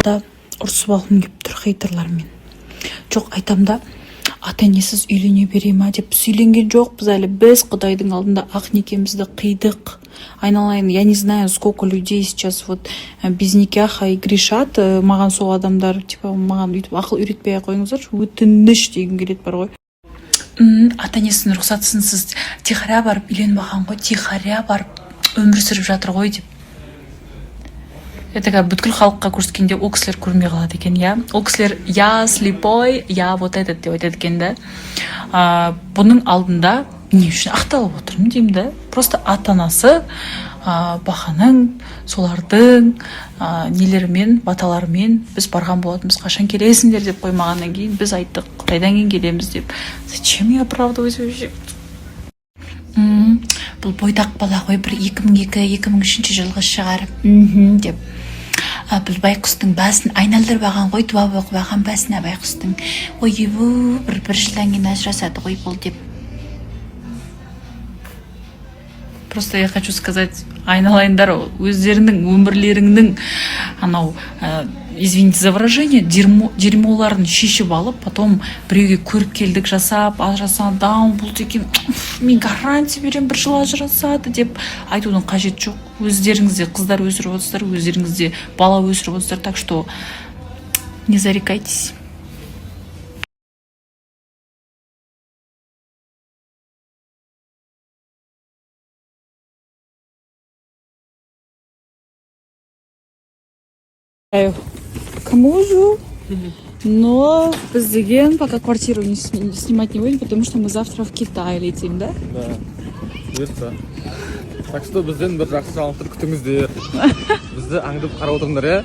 да ұрсып алғым келіп тұр хейтерлармен. Жоқ, айтам да, ата-енесіз үйлене бере ма деп. Біз үйленген жоқпыз әлі. Біз Құдайдың алдында ақ некемізді қидық. Айналайын, я не знаю, сколько людей сейчас вот без никаха и грешат. Маған сол адамдар, типа, маған үйтіп ақыл үйретпей қойыңыздар, өтініш дегім келеді бар ғой. Ата-енесінің рұқсатысынсыз тихаря барып үйленіп алған ғой, тихаря барып өмір сүріп жатыр ғой деп. Это бүткіл халыққа көрсеткенде ол кісілер көрмей қалады екен, я. Ол кісілер я слепой, я вот этот деп айтады екен да. Бұның алдында не үшін ақталып отырмын деймін да. Просто ата-анасы бақаның, солардың нелерімен, баталарымен біз барған болатынбыз. Қашан келесіңдер деп қоймағаннан кейін біз айттық, Қытайдан кейін келеміз деп. Зачем я оправдываюсь вообще? Бұл бойдақ бала ғой, бір 2002-2003 жылғы шығар деп. Бұл байқұстың басын айналдырып алған ғой, дуа оқып алған басына байқұстың. Ойбу, бір жылдан кейін ажырасады ғой бұл деп. Просто я хочу сказать, айналайындар, өздерінің өмірлеріңнің анау, извините за выражение, дерьмоларын шешіп алып, потом біреуге көріп келдік жасап, ажырасадан бұл деген, мен гарантия берем, бір жыл ажырасады деп айтудың қажет жоқ. Өздеріңізде қыздар өсіріп отырсыздар, өздеріңізде бала өсіріп отырсыздар, так что не зарекайтесь. К мужу, но біз деген пока квартиру снимать не будем, потому что мы завтра в Китай летим, да? Да, бұйыртса. Так что бізден бір жақсы жаңалықтар күтіңіздер. Бізді аңдып қарап отырыңдар, иә?